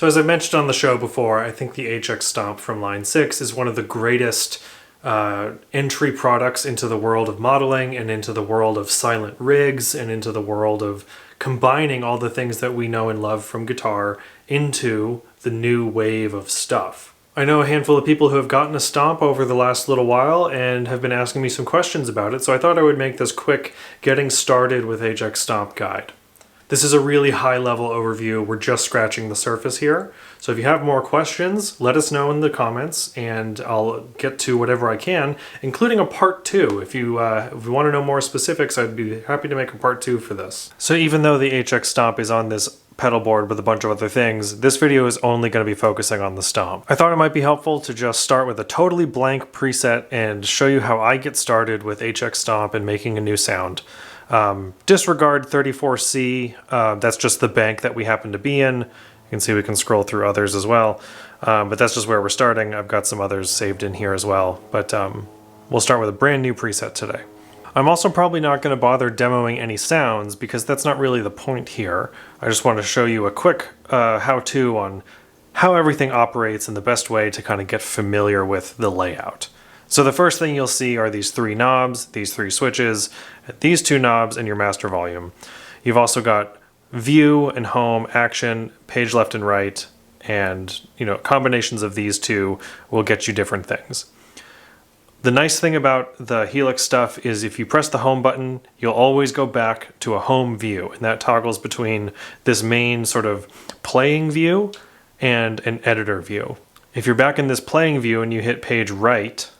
So as I mentioned on the show before, I think the HX Stomp from Line 6 is one of the greatest entry products into the world of modeling and into the world of silent rigs and into the world of combining all the things that we know and love from guitar into the new wave of stuff. I know a handful of people who have gotten a Stomp over the last little while and have been asking me some questions about it, so I thought I would make this quick getting started with HX Stomp guide. This is a really high-level overview. We're just scratching the surface here. So if you have more questions, let us know in the comments, and I'll get to whatever I can, including a part 2. If you want to know more specifics, I'd be happy to make a part 2 for this. So even though the HX Stomp is on this pedal board with a bunch of other things, this video is only going to be focusing on the Stomp. I thought it might be helpful to just start with a totally blank preset and show you how I get started with HX Stomp and making a new sound. Disregard 34C, that's just the bank that we happen to be in. You can see we can scroll through others as well, but that's just where we're starting. I've got some others saved in here as well, but we'll start with a brand new preset today. I'm also probably not going to bother demoing any sounds because that's not really the point here. I just want to show you a quick how-to on how everything operates and the best way to kind of get familiar with the layout. So the first thing you'll see are these 3 knobs, these 3 switches, these 2 knobs, and your master volume. You've also got view and home, action, page left and right, and combinations of these 2 will get you different things. The nice thing about the Helix stuff is if you press the home button, you'll always go back to a home view, and that toggles between this main sort of playing view and an editor view. If you're back in this playing view and you hit page right,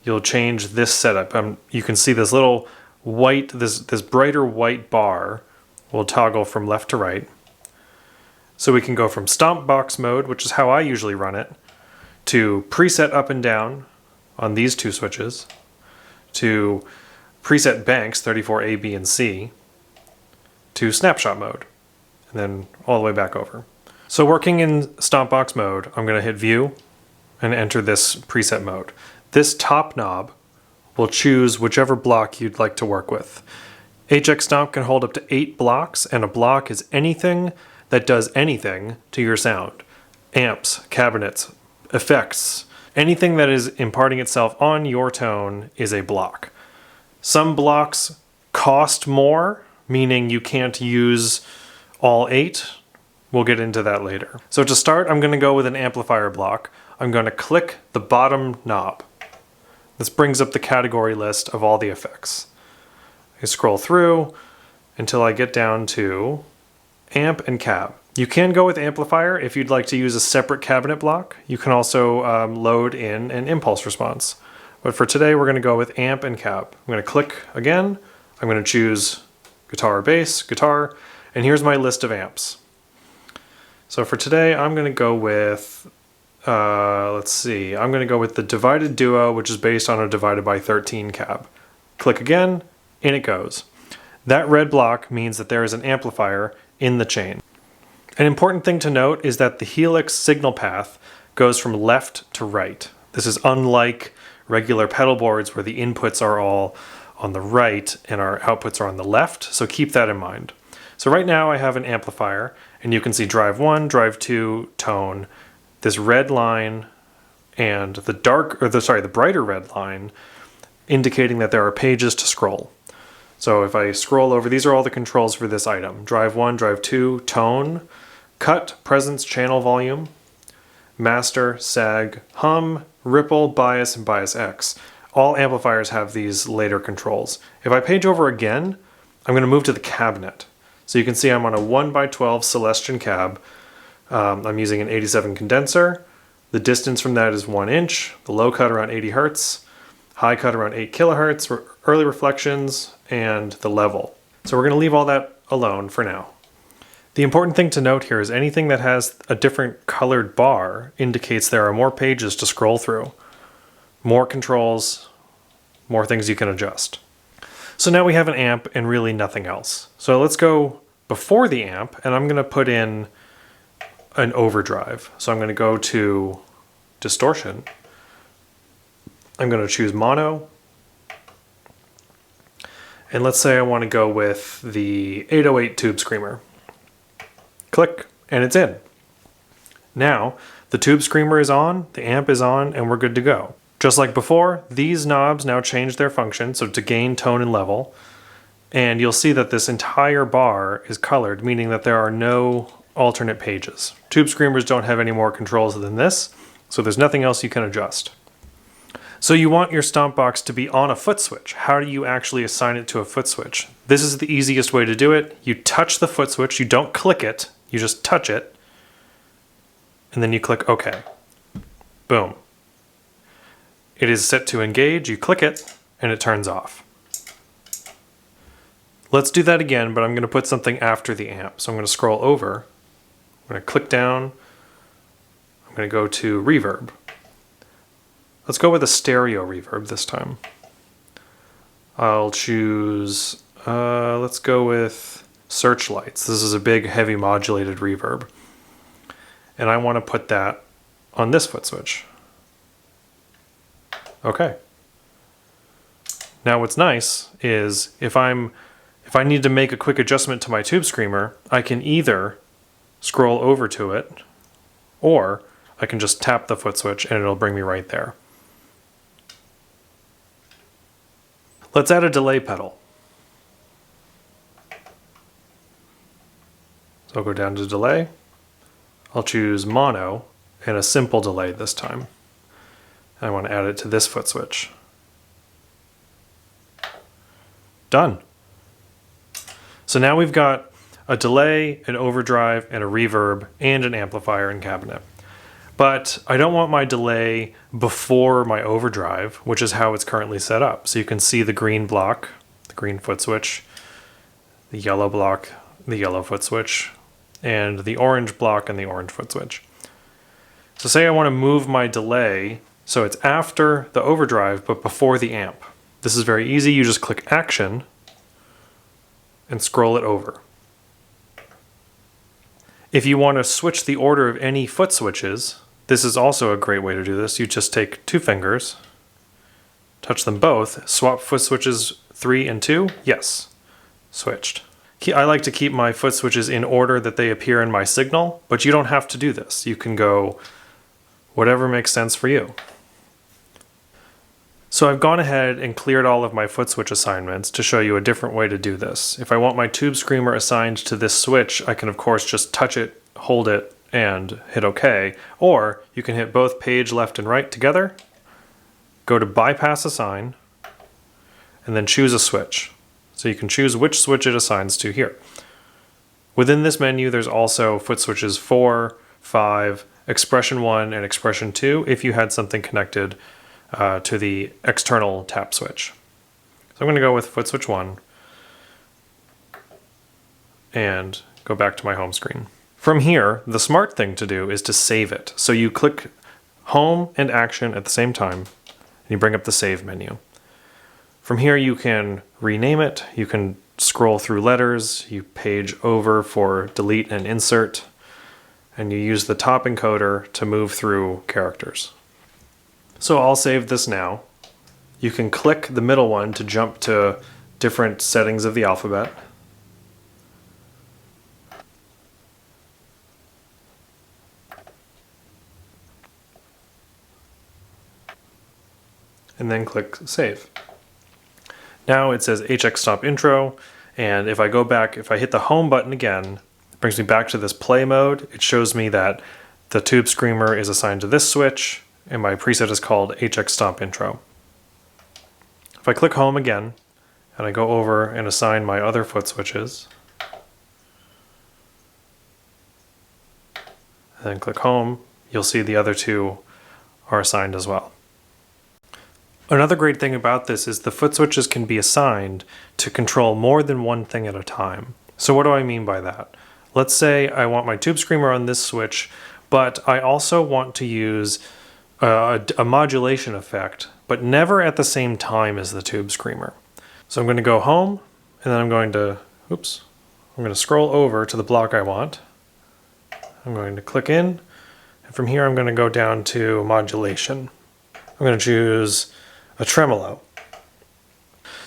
you'll change this setup. You can see this little white, this brighter white bar will toggle from left to right. So we can go from stomp box mode, which is how I usually run it, to preset up and down on these 2 switches, to preset banks, 34A, B, and C, to snapshot mode, and then all the way back over. So working in stomp box mode, I'm going to hit view and enter this preset mode. This top knob will choose whichever block you'd like to work with. HX Stomp can hold up to 8 blocks, and a block is anything that does anything to your sound. Amps, cabinets, effects, anything that is imparting itself on your tone is a block. Some blocks cost more, meaning you can't use all 8. We'll get into that later. So to start, I'm going to go with an amplifier block. I'm going to click the bottom knob. This brings up the category list of all the effects. I scroll through until I get down to amp and cab. You can go with amplifier if you'd like to use a separate cabinet block. You can also load in an impulse response. But for today, we're going to go with amp and cab. I'm going to click again. I'm going to choose guitar or bass, guitar, and here's my list of amps. So for today, I'm going to go with let's see, I'm going to go with the divided duo, which is based on a divided by 13 cab. Click again, in it goes. That red block means that there is an amplifier in the chain. An important thing to note is that the Helix signal path goes from left to right. This is unlike regular pedal boards where the inputs are all on the right and our outputs are on the left, so keep that in mind. So right now I have an amplifier, and you can see drive 1, drive 2, tone, this red line and the brighter red line indicating that there are pages to scroll. So if I scroll over, these are all the controls for this item. Drive 1, drive 2, tone, cut, presence, channel volume, master, sag, hum, ripple, bias, and bias X. All amplifiers have these later controls. If I page over again, I'm going to move to the cabinet. So you can see I'm on a 1x12 Celestion cab. I'm using an 87 condenser. The distance from that is 1 inch, the low cut around 80 Hertz, high cut around 8 kilohertz, early reflections, and the level. So we're going to leave all that alone for now. The important thing to note here is anything that has a different colored bar indicates there are more pages to scroll through, more controls, more things you can adjust. So now we have an amp and really nothing else. So let's go before the amp, and I'm going to put in an overdrive. So I'm going to go to distortion. I'm going to choose mono. And let's say I want to go with the 808 Tube Screamer. Click, and it's in. Now, the tube screamer is on, the amp is on, and we're good to go. Just like before, these knobs now change their function, so to gain tone and level. And you'll see that this entire bar is colored, meaning that there are no alternate pages. Tube screamers don't have any more controls than this, so there's nothing else you can adjust. So you want your stomp box to be on a foot switch. How do you actually assign it to a foot switch? This is the easiest way to do it. You touch the foot switch, you don't click it, you just touch it, and then you click OK. Boom. It is set to engage, you click it, and it turns off. Let's do that again, but I'm going to put something after the amp. So I'm going to scroll over, I'm going to click down, I'm going to go to reverb. Let's go with a stereo reverb this time. I'll choose, let's go with Searchlights. This is a big, heavy modulated reverb. And I want to put that on this foot switch. Okay. Now what's nice is if I need to make a quick adjustment to my tube screamer, I can either scroll over to it, or I can just tap the foot switch and it'll bring me right there. Let's add a delay pedal. So I'll go down to delay. I'll choose mono and a simple delay this time. I want to add it to this foot switch. Done. So now we've got a delay, an overdrive, and a reverb, and an amplifier and cabinet. But I don't want my delay before my overdrive, which is how it's currently set up. So you can see the green block, the green foot switch, the yellow block, the yellow foot switch, and the orange block and the orange foot switch. So say I want to move my delay so it's after the overdrive but before the amp. This is very easy. You just click Action and scroll it over. If you want to switch the order of any foot switches, this is also a great way to do this. You just take two fingers, touch them both, swap foot switches 3 and 2, yes, switched. I like to keep my foot switches in order that they appear in my signal, but you don't have to do this. You can go whatever makes sense for you. So I've gone ahead and cleared all of my foot switch assignments to show you a different way to do this. If I want my tube screamer assigned to this switch, I can of course just touch it, hold it, and hit OK. Or you can hit both page left and right together, go to bypass assign, and then choose a switch. So you can choose which switch it assigns to here. Within this menu, there's also foot switches 4, 5, expression 1, and expression 2 if you had something connected to the external tap switch. So I'm going to go with foot switch 1 and go back to my home screen. From here, the smart thing to do is to save it. So you click Home and Action at the same time, and you bring up the Save menu. From here you can rename it, you can scroll through letters, you page over for delete and insert, and you use the top encoder to move through characters. So I'll save this now. You can click the middle one to jump to different settings of the alphabet. And then click Save. Now it says HX Stomp Intro, and if I go back, if I hit the Home button again, it brings me back to this play mode. It shows me that the tube screamer is assigned to this switch, and my preset is called HX Stomp Intro. If I click Home again, and I go over and assign my other foot switches, and then click Home, you'll see the other two are assigned as well. Another great thing about this is the foot switches can be assigned to control more than one thing at a time. So what do I mean by that? Let's say I want my tube screamer on this switch, but I also want to use a modulation effect, but never at the same time as the tube screamer. So I'm going to go home, and then I'm going to scroll over to the block I want. I'm going to click in, and from here I'm going to go down to modulation. I'm going to choose a tremolo.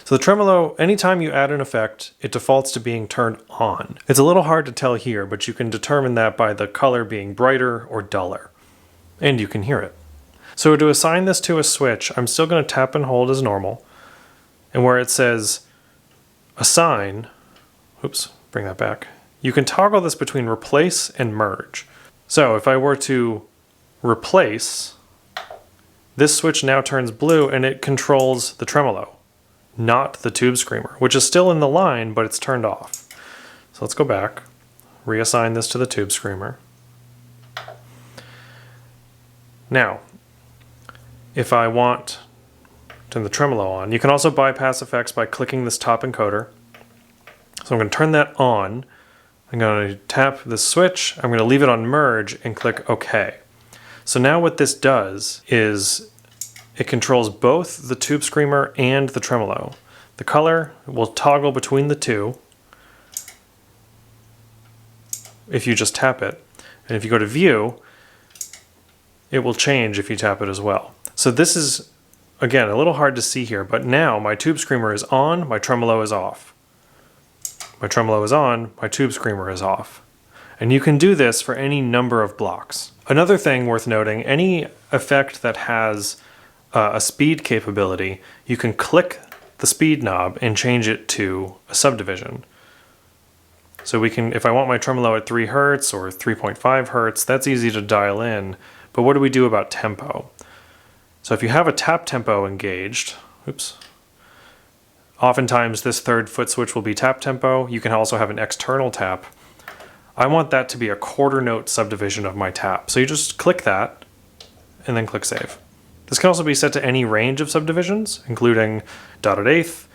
So the tremolo, anytime you add an effect, it defaults to being turned on. It's a little hard to tell here, but you can determine that by the color being brighter or duller. And you can hear it. So to assign this to a switch, I'm still going to tap and hold as normal. And where it says assign, oops, bring that back. You can toggle this between replace and merge. So if I were to replace, this switch now turns blue and it controls the tremolo, not the tube screamer, which is still in the line, but it's turned off. So let's go back, reassign this to the tube screamer. Now, if I want to turn the tremolo on, you can also bypass effects by clicking this top encoder. So I'm going to turn that on. I'm going to tap the switch, I'm going to leave it on merge and click OK. So now what this does is it controls both the tube screamer and the tremolo. The color will toggle between the two if you just tap it. And if you go to view, it will change if you tap it as well. So this is, again, a little hard to see here, but now my tube screamer is on, my tremolo is off. My tremolo is on, my tube screamer is off. And you can do this for any number of blocks. Another thing worth noting, any effect that has a speed capability, you can click the speed knob and change it to a subdivision. So we can, if I want my tremolo at 3 Hertz or 3.5 Hertz, that's easy to dial in. But what do we do about tempo? So if you have a tap tempo engaged, oops, oftentimes this third foot switch will be tap tempo. You can also have an external tap. I want that to be a quarter note subdivision of my tap. So you just click that and then click save. This can also be set to any range of subdivisions, including dotted eighth,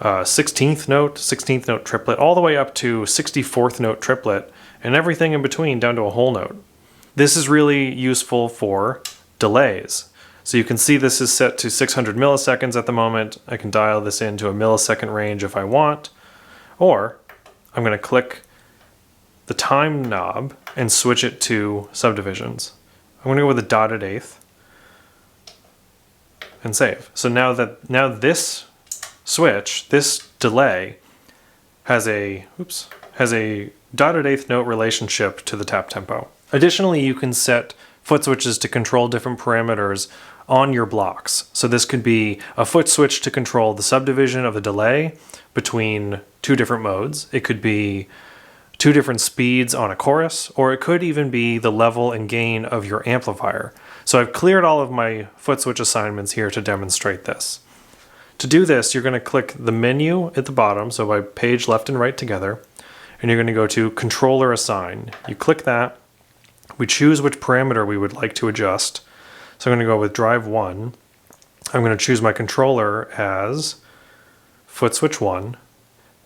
16th note triplet, all the way up to 64th note triplet, and everything in between down to a whole note. This is really useful for delays. So you can see this is set to 600 milliseconds at the moment. I can dial this into a millisecond range if I want, or I'm going to click the time knob and switch it to subdivisions. I'm going to go with a dotted eighth and save. So now this switch, this delay, has a dotted eighth note relationship to the tap tempo. Additionally, you can set foot switches to control different parameters on your blocks. So this could be a foot switch to control the subdivision of the delay between two different modes. It could be 2 different speeds on a chorus, or it could even be the level and gain of your amplifier. So I've cleared all of my foot switch assignments here to demonstrate this. To do this, you're going to click the menu at the bottom, so by page left and right together, and you're going to go to Controller Assign. You click that. We choose which parameter we would like to adjust. So I'm going to go with drive 1. I'm going to choose my controller as foot switch 1.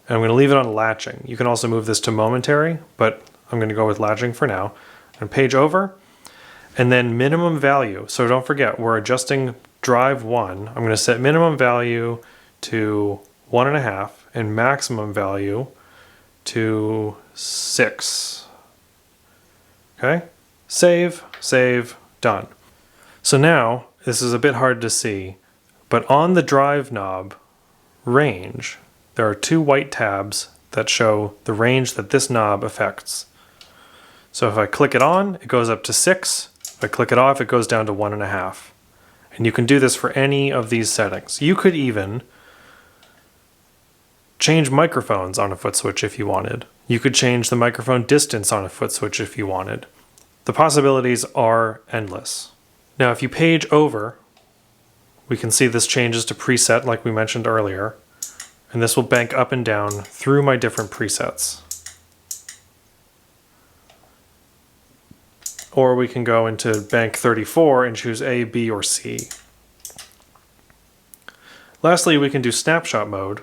And I'm going to leave it on latching. You can also move this to momentary, but I'm going to go with latching for now. And page over, and then minimum value. So don't forget, we're adjusting drive 1. I'm going to set minimum value to 1.5 and maximum value to 6. Okay? Save, done. So now, this is a bit hard to see, but on the drive knob range, there are 2 white tabs that show the range that this knob affects. So if I click it on, it goes up to 6. If I click it off, it goes down to 1.5. And you can do this for any of these settings. You could even change microphones on a foot switch if you wanted. You could change the microphone distance on a foot switch if you wanted. The possibilities are endless. Now if you page over, we can see this changes to preset like we mentioned earlier, and this will bank up and down through my different presets. Or we can go into bank 34 and choose A, B, or C. Lastly, we can do snapshot mode.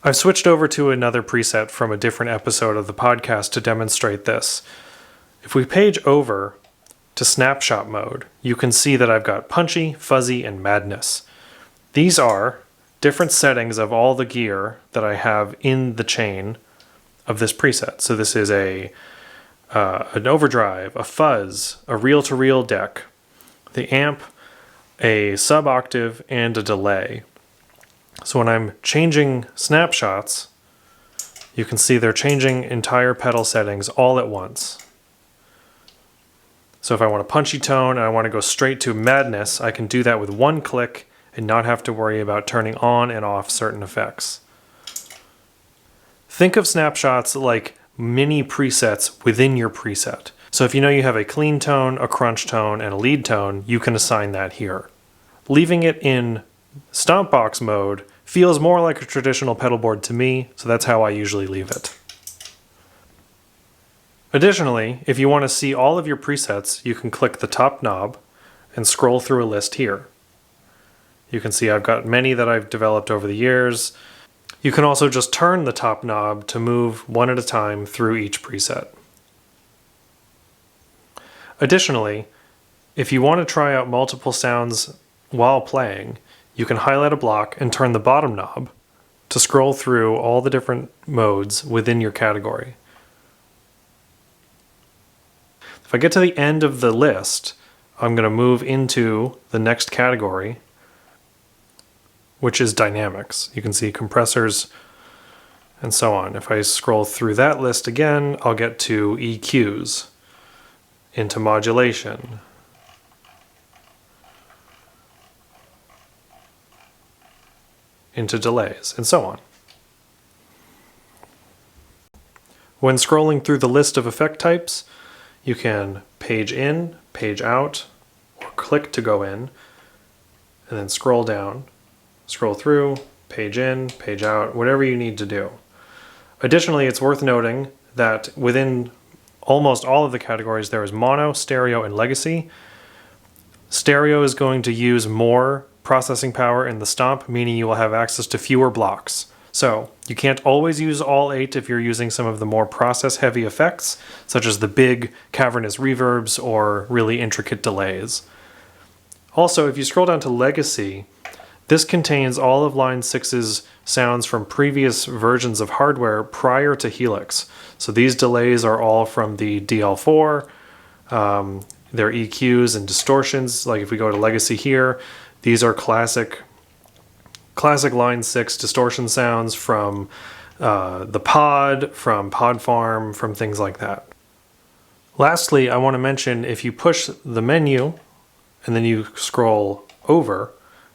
I've switched over to another preset from a different episode of the podcast to demonstrate this. If we page over to snapshot mode, you can see that I've got punchy, fuzzy, and madness. These are different settings of all the gear that I have in the chain of this preset. So this is an overdrive, a fuzz, a reel-to-reel deck, the amp, a sub-octave, and a delay. So when I'm changing snapshots, you can see they're changing entire pedal settings all at once. So if I want a punchy tone and I want to go straight to madness, I can do that with one click and not have to worry about turning on and off certain effects. Think of snapshots like mini presets within your preset. So if you know you have a clean tone, a crunch tone, and a lead tone, you can assign that here. Leaving it in stomp box mode feels more like a traditional pedal board to me, so that's how I usually leave it. Additionally, if you want to see all of your presets, you can click the top knob and scroll through a list here. You can see I've got many that I've developed over the years. You can also just turn the top knob to move one at a time through each preset. Additionally, if you want to try out multiple sounds while playing, you can highlight a block and turn the bottom knob to scroll through all the different modes within your category. If I get to the end of the list, I'm going to move into the next category, which is dynamics. You can see compressors and so on. If I scroll through that list again, I'll get to EQs, into modulation, into delays, and so on. When scrolling through the list of effect types, you can page in, page out, or click to go in, and then scroll down, scroll through, page in, page out, whatever you need to do. Additionally, it's worth noting that within almost all of the categories there is mono, stereo, and legacy. Stereo is going to use more processing power in the stomp, meaning you will have access to fewer blocks. So you can't always use all 8 if you're using some of the more process-heavy effects, such as the big cavernous reverbs or really intricate delays. Also, if you scroll down to legacy, this contains all of Line 6's sounds from previous versions of hardware prior to Helix. So these delays are all from the DL4, their EQs and distortions. Like if we go to legacy here, these are classic Line 6 distortion sounds from the Pod, from Pod Farm, from things like that. Lastly, I want to mention if you push the menu and then you scroll over,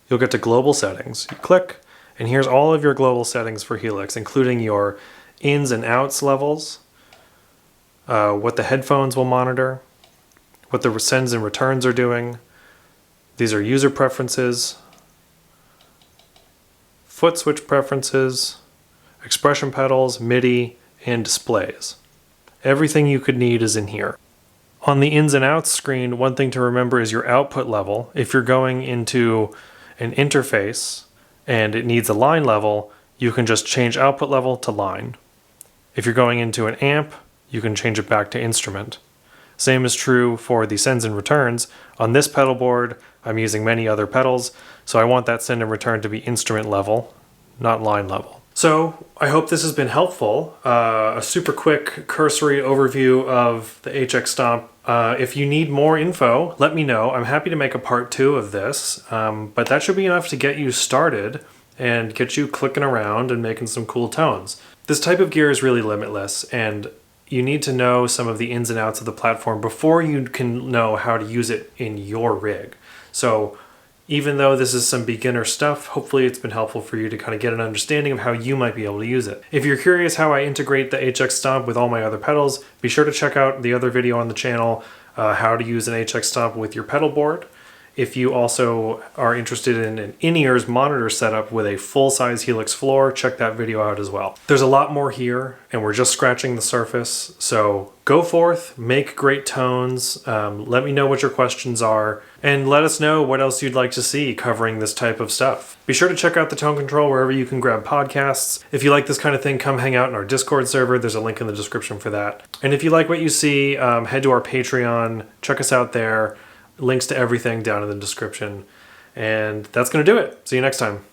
you'll get to global settings. You click, and here's all of your global settings for Helix, including your ins and outs levels, what the headphones will monitor, what the sends and returns are doing. These are user preferences, foot switch preferences, expression pedals, MIDI, and displays. Everything you could need is in here. On the ins and outs screen, one thing to remember is your output level. If you're going into an interface and it needs a line level, you can just change output level to line. If you're going into an amp, you can change it back to instrument. Same is true for the sends and returns. On this pedal board, I'm using many other pedals, so I want that send and return to be instrument level, not line level. So I hope this has been helpful. A super quick cursory overview of the HX Stomp. If you need more info, let me know. I'm happy to make a part 2 of this, but that should be enough to get you started and get you clicking around and making some cool tones. This type of gear is really limitless, and you need to know some of the ins and outs of the platform before you can know how to use it in your rig. So even though this is some beginner stuff, hopefully it's been helpful for you to kind of get an understanding of how you might be able to use it. If you're curious how I integrate the HX Stomp with all my other pedals, be sure to check out the other video on the channel, how to use an HX Stomp with your pedal board. If you also are interested in an in-ears monitor setup with a full-size Helix floor, check that video out as well. There's a lot more here, and we're just scratching the surface, so go forth, make great tones, let me know what your questions are, and let us know what else you'd like to see covering this type of stuff. Be sure to check out the Tone Control wherever you can grab podcasts. If you like this kind of thing, come hang out in our Discord server. There's a link in the description for that. And if you like what you see, head to our Patreon, check us out there. Links to everything down in the description. And that's going to do it. See you next time.